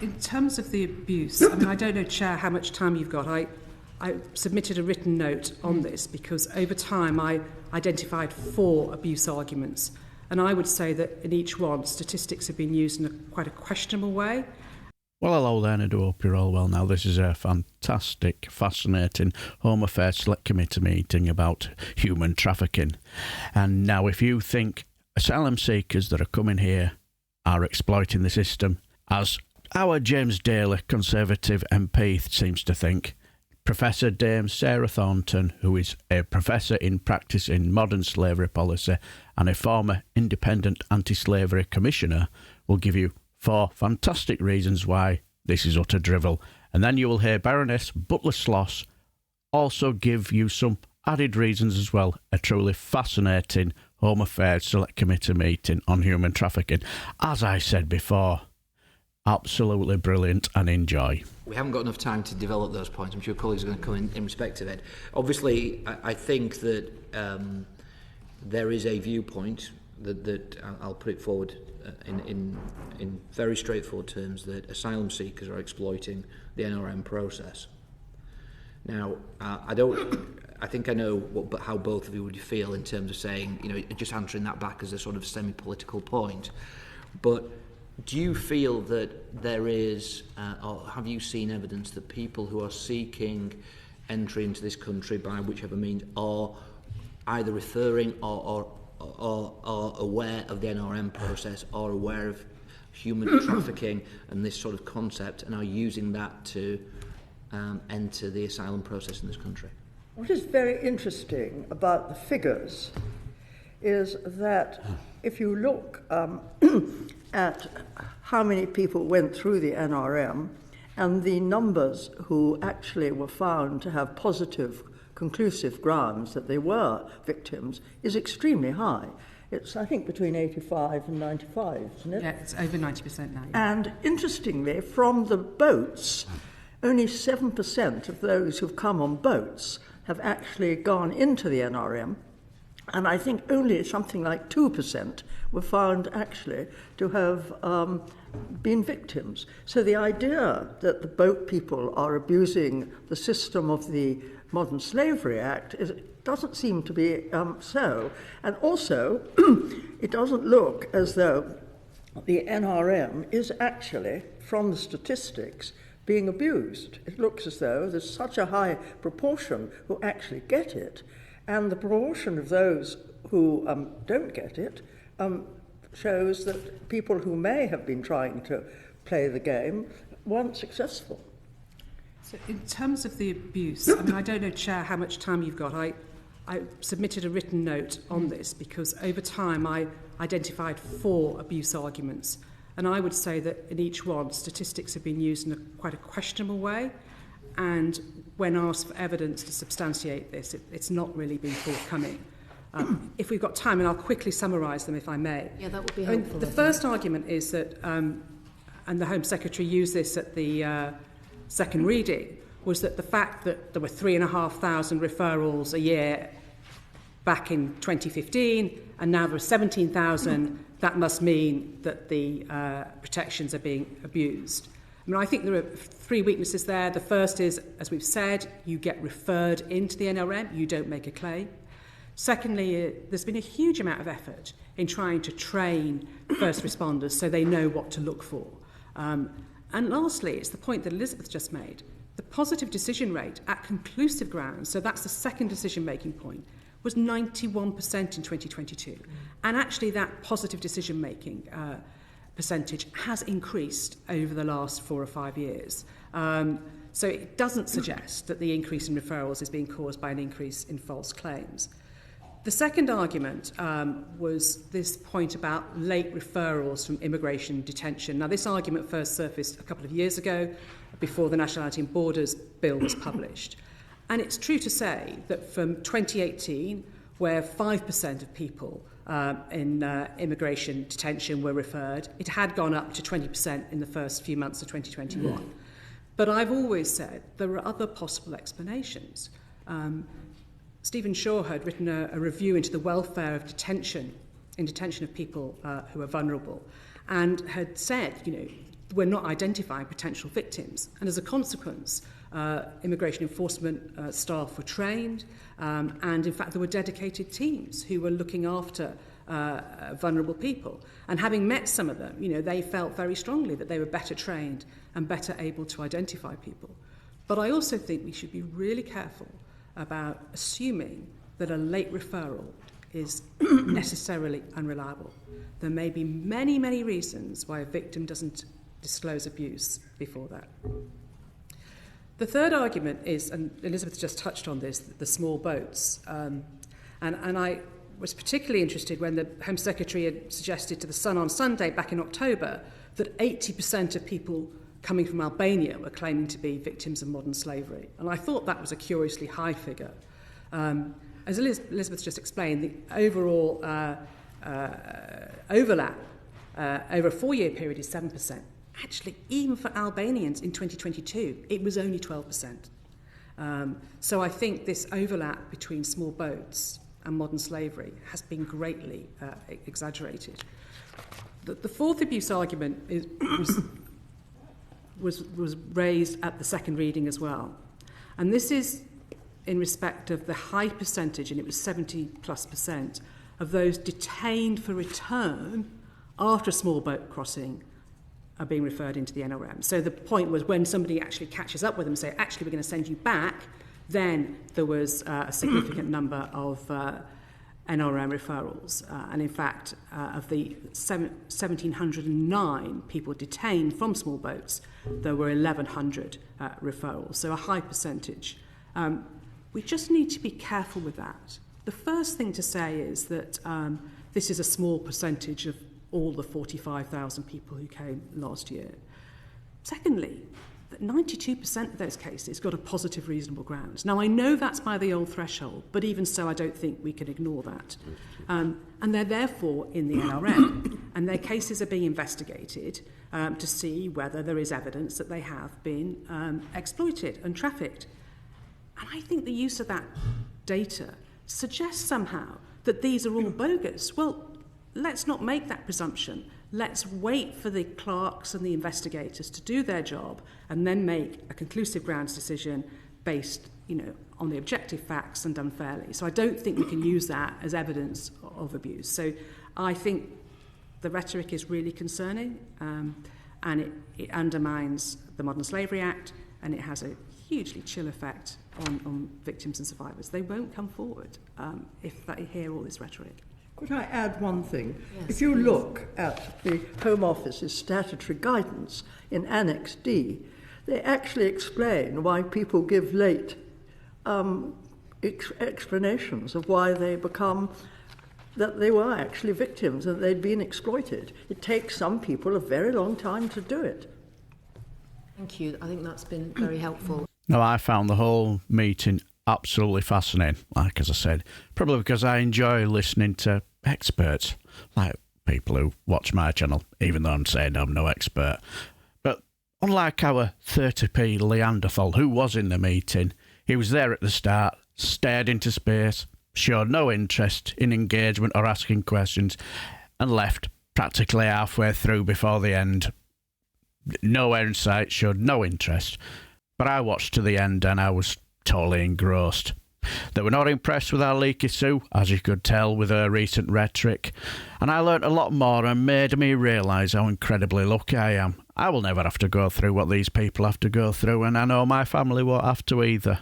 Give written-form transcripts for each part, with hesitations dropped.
In terms of the abuse, I mean, I don't know, Chair, how much time you've got. I submitted a written note on this because over time I identified 4 abuse arguments. And I would say that in each one, statistics have been used in quite a questionable way. Well, hello then, I do hope you're all well now. This is a fantastic, fascinating Home Affairs Select Committee meeting about human trafficking. And now if you think asylum seekers that are coming here are exploiting the system, as our James Daly, Conservative MP, seems to think, Professor Dame Sara Thornton, who is a professor in practice in modern slavery policy and a former independent anti-slavery commissioner, will give you 4 fantastic reasons why this is utter drivel. And then you will hear Baroness Butler-Sloss also give you some added reasons as well. A truly fascinating Home Affairs Select Committee meeting on human trafficking. As I said before, absolutely brilliant, and enjoy. We haven't got enough time to develop those points. I'm sure colleagues are going to come in respect of it. Obviously, I think that there is a viewpoint that I'll put it forward in very straightforward terms, that asylum seekers are exploiting the NRM process. Now, I think I know how both of you would feel in terms of saying, just answering that back as a sort of semi-political point. But do you feel that there is, or have you seen evidence that people who are seeking entry into this country by whichever means are either referring or aware of the NRM process, or aware of human trafficking and this sort of concept, and are using that to enter the asylum process in this country? What is very interesting about the figures is that if you look at how many people went through the NRM and the numbers who actually were found to have positive, conclusive grounds that they were victims, is extremely high. It's, I think, between 85 and 95, isn't it? Yeah, it's over 90% now. Yeah. And interestingly, from the boats, only 7% of those who've come on boats have actually gone into the NRM, and I think only something like 2% were found actually to have been victims. So the idea that the boat people are abusing the system of the Modern Slavery Act doesn't seem to be so. And also, it doesn't look as though the NRM is actually, from the statistics, being abused. It looks as though there's such a high proportion who actually get it, and the proportion of those who don't get it shows that people who may have been trying to play the game weren't successful. So in terms of the abuse, I mean, I don't know, Chair, how much time you've got. I submitted a written note on this because over time I identified 4 abuse arguments. And I would say that in each one, statistics have been used in quite a questionable way. And when asked for evidence to substantiate this, it's not really been forthcoming. If we've got time, and I'll quickly summarise them if I may. Yeah, that would be helpful. The first argument is that, and the Home Secretary used this at the second reading, was that the fact that there were 3,500 referrals a year back in 2015, and now there are 17,000, that must mean that the protections are being abused. I mean, I think there are 3 weaknesses there. The first is, as we've said, you get referred into the NRM, you don't make a claim. Secondly, there's been a huge amount of effort in trying to train first responders so they know what to look for. And lastly, it's the point that Elizabeth just made. The positive decision rate at conclusive grounds, so that's the second decision-making point, was 91% in 2022. And actually that positive decision-making percentage has increased over the last 4 or 5 years. So it doesn't suggest that the increase in referrals is being caused by an increase in false claims. The second argument was this point about late referrals from immigration detention. Now, this argument first surfaced a couple of years ago before the Nationality and Borders Bill was published. And it's true to say that from 2018, where 5% of people in immigration detention were referred, it had gone up to 20% in the first few months of 2021. But I've always said there are other possible explanations. Stephen Shaw had written a review into the welfare of detention of people who are vulnerable, and had said, were not identifying potential victims. And as a consequence, immigration enforcement staff were trained, and in fact there were dedicated teams who were looking after vulnerable people. And having met some of them, they felt very strongly that they were better trained and better able to identify people. But I also think we should be really careful about assuming that a late referral is necessarily unreliable. There may be many, many reasons why a victim doesn't disclose abuse before that. The third argument is, and Elizabeth just touched on this, the small boats. And I was particularly interested when the Home Secretary had suggested to The Sun on Sunday back in October that 80% of people coming from Albania were claiming to be victims of modern slavery. And I thought that was a curiously high figure. As Elizabeth just explained, the overall overlap over a 4-year period is 7%. Actually, even for Albanians in 2022, it was only 12%. So I think this overlap between small boats and modern slavery has been greatly exaggerated. The fourth abuse argument was raised at the second reading as well. And this is in respect of the high percentage, and it was 70+%, of those detained for return after a small boat crossing are being referred into the NRM. So the point was when somebody actually catches up with them and say, actually, we're going to send you back, then there was a significant number of NRM referrals. And in fact, of the 1,709 people detained from small boats, there were 1,100 referrals, so a high percentage. We just need to be careful with that. The first thing to say is that this is a small percentage of all the 45,000 people who came last year. Secondly, that 92% of those cases got a positive reasonable grounds. Now, I know that's by the old threshold, but even so, I don't think we can ignore that. And they're therefore in the NRM, and their cases are being investigated to see whether there is evidence that they have been exploited and trafficked. And I think the use of that data suggests somehow that these are all bogus. Well, let's not make that presumption. Let's wait for the clerks and the investigators to do their job and then make a conclusive grounds decision based, on the objective facts and done fairly. So I don't think we can use that as evidence of abuse. So I think the rhetoric is really concerning, and it undermines the Modern Slavery Act, and it has a hugely chill effect on victims and survivors. They won't come forward if they hear all this rhetoric. Could I add one thing? Yes, if you please. look at the Home Office's statutory guidance in Annex D, they actually explain why people give late explanations of why they that they were actually victims and they'd been exploited. It takes some people a very long time to do it. Thank you. I think that's been very helpful. No, I found the whole meeting absolutely fascinating, like as I said, probably because I enjoy listening to experts, like people who watch my channel, even though I'm saying I'm no expert. But unlike our 30p Leanderthal, who was in the meeting, he was there at the start, stared into space, showed no interest in engagement or asking questions, and left practically halfway through before the end. Nowhere in sight, showed no interest. But I watched to the end and I was totally engrossed. They were not impressed with our leaky Sue, as you could tell with her recent rhetoric, and I learnt a lot more and made me realise how incredibly lucky I am. I will never have to go through what these people have to go through, and I know my family won't have to either.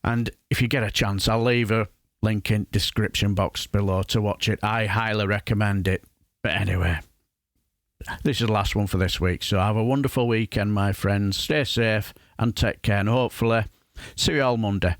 And if you get a chance, I'll leave a link in description box below to watch it. I highly recommend it. But anyway, this is the last one for this week, so have a wonderful weekend, my friends. Stay safe and take care, and hopefully see you all Monday.